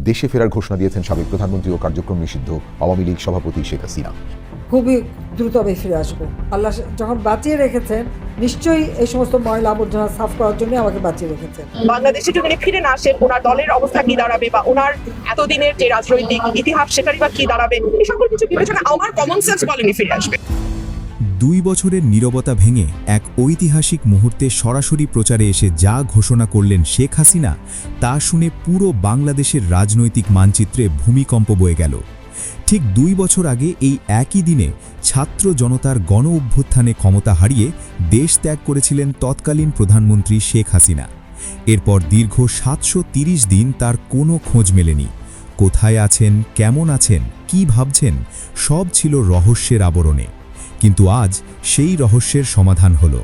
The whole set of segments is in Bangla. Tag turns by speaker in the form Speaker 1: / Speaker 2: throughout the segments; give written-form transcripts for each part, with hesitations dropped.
Speaker 1: দেশে ফেরার ঘোষণা দিয়েছেন সাবেক প্রধানমন্ত্রী ও কার্যক্রম নিষিদ্ধ আওয়ামী লীগ সভাপতি শেখ হাসিনা।
Speaker 2: খুবই দ্রুত আমি ফিরে আসবো। আল্লাহ যখন বাঁচিয়ে রেখেছেন, নিশ্চয়ই এই সমস্ত ময়লা আবর্জনা সাফ করার জন্য আমাকে বাঁচিয়ে রেখেছেন।
Speaker 3: বাংলাদেশে যদি উনি ফিরে না আসেন, ওনার দলের অবস্থা কি দাঁড়াবে বা ওনার এতদিনের যে রাজনৈতিক ইতিহাস সেটারই বা কি দাঁড়াবে, এই সকল কিছু বিবেচনা আমার কমন সেন্স বলেনি ফিরে আসবে।
Speaker 4: 2 বছরের নীরবতা ভেঙে এক ঐতিহাসিক মুহূর্তে সরাসরি প্রচারে এসে যা ঘোষণা করলেন শেখ হাসিনা, তা শুনে পুরো বাংলাদেশের রাজনৈতিক মানচিত্রে ভূমিকম্প বয়ে গেল। ঠিক 2 বছর আগে এই একই দিনে ছাত্র জনতার গণ অভ্যুত্থানে ক্ষমতা হারিয়ে দেশ ত্যাগ করেছিলেন তৎকালীন প্রধানমন্ত্রী শেখ হাসিনা। এরপর দীর্ঘ 730 দিন তার কোনো খোঁজ মেলেনি। কোথায় আছেন, কেমন আছেন, কি ভাবছেন, সব ছিল রহস্যের আবরণে। কিন্তু আজ সেই রহস্যের সমাধান হল।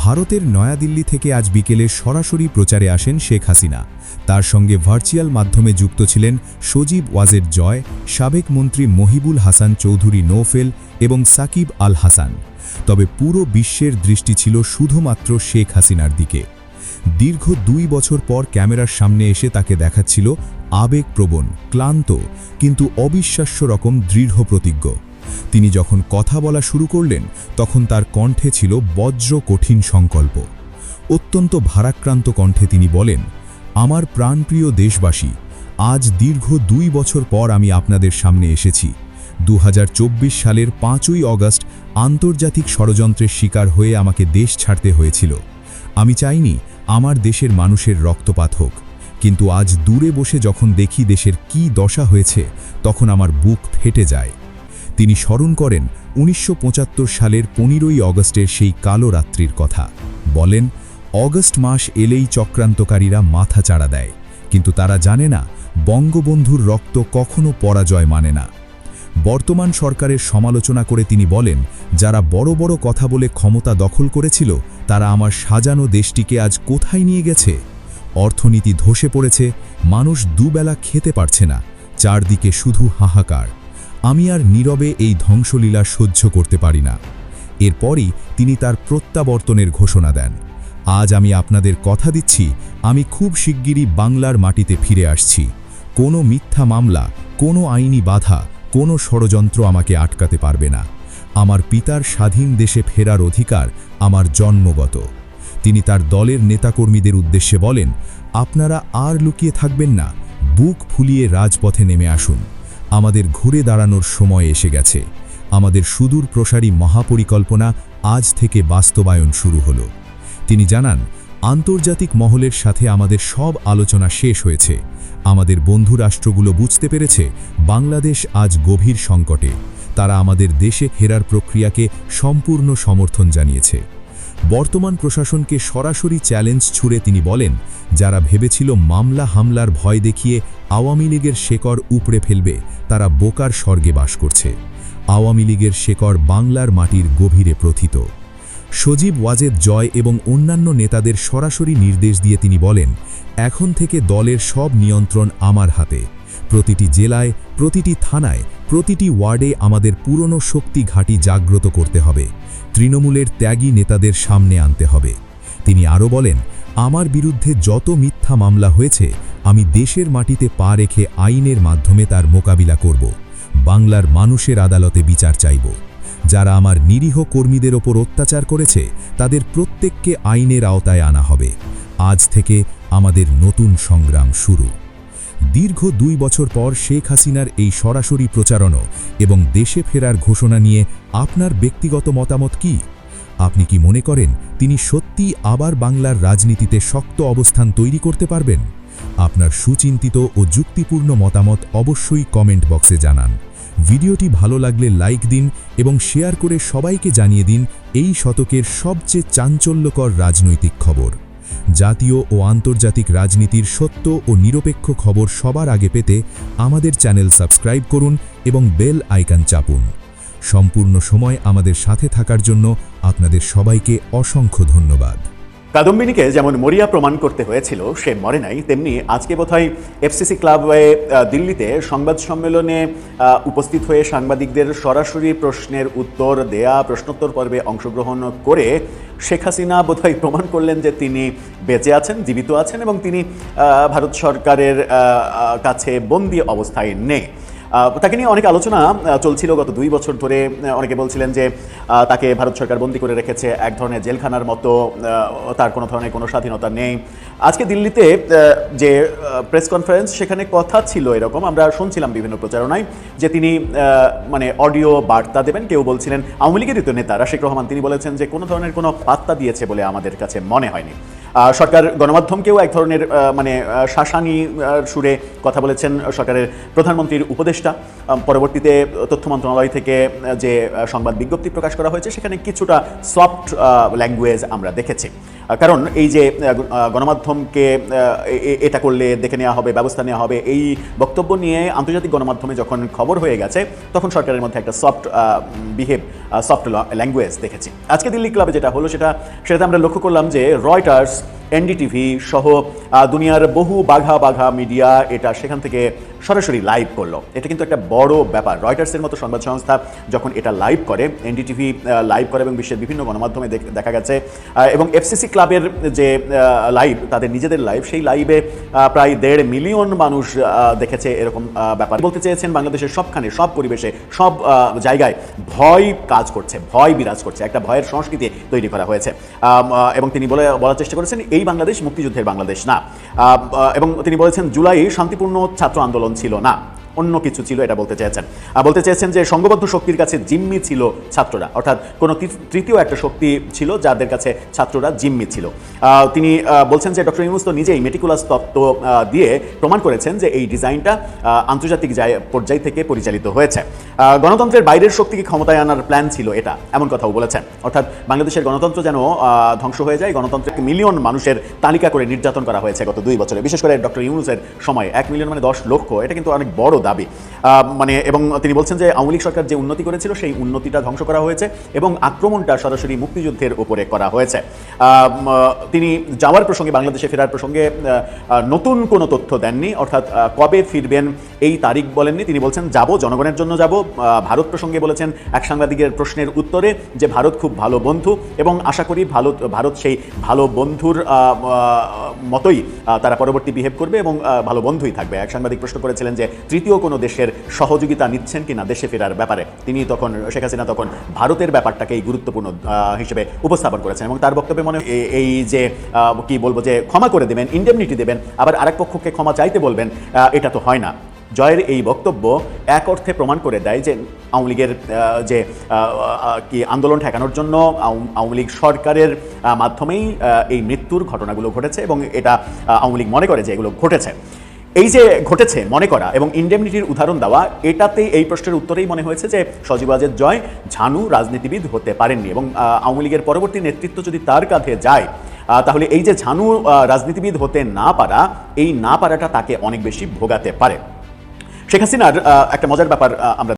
Speaker 4: ভারতের নয়াদিল্লি থেকে আজ বিকেলে সরাসরি প্রচারে আসেন শেখ হাসিনা। তার সঙ্গে ভার্চুয়াল মাধ্যমে যুক্ত ছিলেন সজীব ওয়াজেদ জয়, সাবেক মন্ত্রী মহিবুল হাসান চৌধুরী নৌফেল এবং সাকিব আল হাসান। তবে পুরো বিশ্বের দৃষ্টি ছিল শুধুমাত্র শেখ হাসিনার দিকে। দীর্ঘ 2 বছর পর ক্যামেরার সামনে এসে তাকে দেখাচ্ছিল আবেগপ্রবণ, ক্লান্ত কিন্তু অবিশ্বাস্য রকম দৃঢ় প্রতিজ্ঞ। তিনি যখন কথা বলা শুরু করলেন, তখন তার কণ্ঠে ছিল বজ্র কঠিন সংকল্প। অত্যন্ত ভারাক্রান্ত কণ্ঠে তিনি বলেন, আমার প্রাণপ্রিয় দেশবাসী, আজ দীর্ঘ 2 বছর পর আমি আপনাদের সামনে এসেছি। 2024 সালের 5ই অগস্ট আন্তর্জাতিক ষড়যন্ত্রের শিকার হয়ে আমাকে দেশ ছাড়তে হয়েছিল। আমি চাইনি আমার দেশের মানুষের রক্তপাত হোক, কিন্তু আজ দূরে বসে যখন দেখি দেশের কি দশা হয়েছে, তখন আমার বুক ফেটে যায়। তিনি স্মরণ করেন 1975 সালের 15ই অগস্টের সেই কালো রাত্রির কথা। বলেন, অগস্ট মাস এলেই চক্রান্তকারীরা মাথা চাড়া দেয়, কিন্তু তারা জানে না বঙ্গবন্ধুর রক্ত কখনো পরাজয় মানে না। বর্তমান সরকারের সমালোচনা করে তিনি বলেন, যারা বড় বড় কথা বলে ক্ষমতা দখল করেছিল, তারা আমার সাজানো দেশটিকে আজ কোথায় নিয়ে গেছে। অর্থনীতি ধসে পড়েছে, মানুষ দুবেলা খেতে পারছে না, চারদিকে শুধু হাহাকার। আমি আর নীরবে এই ধ্বংসলীলা সহ্য করতে পারি না। এরপরই তিনি তার প্রত্যাবর্তনের ঘোষণা দেন। আজ আমি আপনাদের কথা দিচ্ছি, আমি খুব শিগগিরই বাংলার মাটিতে ফিরে আসছি। কোনো মিথ্যা মামলা, কোনো আইনি বাধা, কোনো ষড়যন্ত্র আমাকে আটকাতে পারবে না। আমার পিতার স্বাধীন দেশে ফেরার অধিকার আমার জন্মগত। তিনি তার দলের নেতাকর্মীদের উদ্দেশ্যে বলেন, আপনারা আর লুকিয়ে থাকবেন না, বুক ফুলিয়ে রাজপথে নেমে আসুন। আমাদের ঘুরে দাঁড়ানোর সময় এসে গেছে। আমাদের সুদূর প্রসারী মহাপরিকল্পনা আজ থেকে বাস্তবায়ন শুরু হলো। তিনি জানান, আন্তর্জাতিক মহলের সাথে আমাদের সব আলোচনা শেষ হয়েছে। আমাদের বন্ধু রাষ্ট্রগুলো বুঝতে পেরেছে বাংলাদেশ আজ গভীর সংকটে। তারা আমাদের দেশে ফেরার প্রক্রিয়াকে সম্পূর্ণ সমর্থন জানিয়েছে। বর্তমান প্রশাসনকে সরাসরি চ্যালেঞ্জ ছুড়ে তিনি বলেন, যারা ভেবেছিল মামলা হামলার ভয় দেখিয়ে আওয়ামী লীগের শেকড় উপড়ে ফেলবে, তারা বোকার স্বর্গে বাস করছে। আওয়ামী লীগের শেকড় বাংলার মাটির গভীরে প্রথিত। সজীব ওয়াজেদ জয় এবং অন্যান্য নেতাদের সরাসরি নির্দেশ দিয়ে তিনি বলেন, এখন থেকে দলের সব নিয়ন্ত্রণ আমার হাতে। প্রতিটি জেলায়, প্রতিটি থানায়, প্রতিটি ওয়ার্ডে আমাদের পুরনো শক্তি ঘাঁটি জাগ্রত করতে হবে। তৃণমূলের ত্যাগী নেতাদের সামনে আনতে হবে। তিনি আরও বলেন, আমার বিরুদ্ধে যত মিথ্যা মামলা হয়েছে, আমি দেশের মাটিতে পা রেখে আইনের মাধ্যমে তার মোকাবিলা করব। বাংলার মানুষের আদালতে বিচার চাইব। যারা আমার নিরীহ কর্মীদের ওপর অত্যাচার করেছে, তাদের প্রত্যেককে আইনের আওতায় আনা হবে। আজ থেকে আমাদের নতুন সংগ্রাম শুরু। দীর্ঘ 2 বছর পর শেখ হাসিনার এই সরাসরি প্রচারণা এবং দেশে ফেরার ঘোষণা নিয়ে আপনার ব্যক্তিগত মতামত কি? আপনি কি মনে করেন তিনি সত্যিই আবার বাংলার রাজনীতিতে শক্ত অবস্থান তৈরি করতে পারবেন? আপনার সুচিন্তিত ও যুক্তিপূর্ণ মতামত অবশ্যই কমেন্ট বক্সে জানান। ভিডিওটি ভালো লাগলে লাইক দিন এবং শেয়ার করে সবাইকে জানিয়ে দিন এই শতকের সবচেয়ে চাঞ্চল্যকর রাজনৈতিক খবর। জাতীয় ও আন্তর্জাতিক রাজনীতির সত্য ও নিরপেক্ষ খবর সবার আগে পেতে আমাদের চ্যানেল সাবস্ক্রাইব করুন এবং বেল আইকন চাপুন। সম্পূর্ণ সময় আমাদের সাথে থাকার জন্য আপনাদের সবাইকে অসংখ্য ধন্যবাদ।
Speaker 5: কাদম্বিনীকে যেমন মরিয়া প্রমাণ করতে হয়েছিল সে মরে নাই, তেমনি আজকে বোধহয় এফসিসি ক্লাবে দিল্লিতে সংবাদ সম্মেলনে উপস্থিত হয়ে সাংবাদিকদের সরাসরি প্রশ্নের উত্তর দেয়া, প্রশ্নোত্তর পর্বে অংশগ্রহণ করে শেখ হাসিনা বোধহয় প্রমাণ করলেন যে তিনি বেঁচে আছেন, জীবিত আছেন এবং তিনি ভারত সরকারের কাছে বন্দী অবস্থায় নেই। তাকে নিয়ে অনেক আলোচনা চলছিল গত 2 বছর ধরে। অনেকে বলছিলেন যে তাকে ভারত সরকার বন্দী করে রেখেছে এক ধরনের জেলখানার মতো, তার কোনো ধরনের কোনো স্বাধীনতা নেই। আজকে দিল্লিতে যে প্রেস কনফারেন্স, সেখানে কথা ছিল এরকম, আমরা শুনছিলাম বিভিন্ন প্রচারণায় যে তিনি মানে অডিও বার্তা দেবেন। কেউ বলছিলেন আওয়ামী লীগেরই তো নেতা রাশিক রহমান, তিনি বলেছেন যে কোনো ধরনের কোনো বার্তা দিয়েছে বলে আমাদের কাছে মনে হয়নি। সরকার গণমাধ্যমকেও এক ধরনের মানে শাসানি সুরে কথা বলেছেন সরকারের প্রধানমন্ত্রীর উপদেষ্টা। পরবর্তীতে তথ্য মন্ত্রণালয় থেকে যে সংবাদ বিজ্ঞপ্তি প্রকাশ করা হয়েছে সেখানে কিছুটা সফট ল্যাঙ্গুয়েজ আমরা দেখেছি। কারণ এই যে গণমাধ্যমকে এটা করলে দেখে নেওয়া হবে, ব্যবস্থা নেওয়া হবে, এই বক্তব্য নিয়ে আন্তর্জাতিক গণমাধ্যমে যখন খবর হয়ে গেছে তখন সরকারের মধ্যে একটা সফট ল্যাঙ্গুয়েজ দেখেছি। আজকে দিল্লি ক্লাবে যেটা হলো সেটাতে আমরা লক্ষ্য করলাম যে রয়টার্স, এনডিটিভি সহ দুনিয়ার বহু বাঘা মিডিয়া এটা সেখান থেকে সরাসরি লাইভ করলো। এটা কিন্তু একটা বড় ব্যাপার। রয়টার্সের মতো সংবাদ সংস্থা যখন এটা লাইভ করে, এনডিটিভি লাইভ করে এবং বিশ্বের বিভিন্ন গণমাধ্যমে দেখা গেছে, এবং এফসিসি ক্লাবের যে লাইভ, তাদের নিজেদের লাইভ, সেই লাইভে প্রায় 1.5 মিলিয়ন মানুষ দেখেছে এরকম ব্যাপার। বলতে চেয়েছেন বাংলাদেশের সবখানে, সব পরিবেশে, সব জায়গায় ভয় কাজ করছে, ভয় বিরাজ করছে, একটা ভয়ের সংস্কৃতি তৈরি করা হয়েছে। এবং তিনি বলার চেষ্টা করেছেন এই বাংলাদেশ মুক্তিযুদ্ধের বাংলাদেশ না। এবং তিনি বলেছেন জুলাই শান্তিপূর্ণ ছাত্র আন্দোলন ছিল না, অন্য কিছু ছিল, এটা বলতে চেয়েছেন যে সংঘবদ্ধ শক্তির কাছে জিম্মি ছিল ছাত্ররা, অর্থাৎ কোনো তৃতীয় একটা শক্তি ছিল যাদের কাছে ছাত্ররা জিম্মি ছিল। তিনি বলছেন যে ডক্টর ইউনূস তো নিজেই মেটিকুলাস তত্ত্ব দিয়ে প্রমাণ করেছেন যে এই ডিজাইনটা আন্তর্জাতিক পর্যায় থেকে পরিচালিত হয়েছে। গণতন্ত্রের বাইরের শক্তিকে ক্ষমতায় আনার প্ল্যান ছিল এটা, এমন কথাও বলেছেন। অর্থাৎ বাংলাদেশের গণতন্ত্র যেন ধ্বংস হয়ে যায়, গণতন্ত্রের 1 মিলিয়ন মানুষের তালিকা করে নির্যাতন করা হয়েছে গত 2 বছরে, বিশেষ করে ডক্টর ইউনূসের সময় 1 মিলিয়ন মানে 10 লক্ষ, এটা কিন্তু অনেক বড় দাবি। এবং তিনি বলছেন যে আওয়ামী লীগ সরকার যে উন্নতি করেছিল সেই উন্নতিটা ধ্বংস করা হয়েছে এবং আক্রমণটা সরাসরি মুক্তিযুদ্ধের উপরে করা হয়েছে। তিনি যাওয়ার প্রসঙ্গে, বাংলাদেশে ফেরার প্রসঙ্গে নতুন কোনো তথ্য দেননি, অর্থাৎ কবে ফিরবেন এই তারিখ বলেননি। তিনি বলছেন যাব, জনগণের জন্য যাব। ভারত প্রসঙ্গে বলেছেন এক সাংবাদিকের প্রশ্নের উত্তরে যে ভারত খুব ভালো বন্ধু এবং আশা করি ভারত সেই ভালো বন্ধুর মতোই তারা পরবর্তী বিহেভ করবে এবং ভালো বন্ধুই থাকবে। এক সাংবাদিক প্রশ্ন করেছিলেন যে তৃতীয় কোনো দেশের সহযোগিতা নিচ্ছেন কিনা দেশে ফেরার ব্যাপারে। তিনি তখন, শেখ হাসিনা তখন ভারতের ব্যাপারটাকেই গুরুত্বপূর্ণ হিসেবে উপস্থাপন করেছেন এবং তার বক্তব্যে মনে এই যে কি বলবো যে ক্ষমা করে দেবেন, ইন্ডেমনিটি দেবেন, আবার আরেক পক্ষকে ক্ষমা চাইতে বলবেন, এটা তো হয় না। জয়ের এই বক্তব্য এক অর্থে প্রমাণ করে দেয় যে আওয়ামী লীগের যে কি আন্দোলন ঠেকানোর জন্য আওয়ামী লীগ সরকারের মাধ্যমেই এই মৃত্যুর ঘটনাগুলো ঘটেছে এবং এটা আওয়ামী লীগ মনে করে যে এগুলো ঘটেছে। এই যে ঘটেছে মনে করা এবং ইন্ডেমনিটির উদাহরণ দেওয়া, এটাতেই এই প্রশ্নের উত্তরেই মনে হয়েছে যে সজীব ওয়াজেদ জয় ঝানু রাজনীতিবিদ হতে পারেননি এবং আওয়ামী লীগের পরবর্তী নেতৃত্ব যদি তার কাঁধে যায় তাহলে এই যে ঝানু রাজনীতিবিদ হতে না পারা, এই না পারাটা তাকে অনেক বেশি ভোগাতে পারে। শেখ হাসিনার একটা মজার ব্যাপার আমরা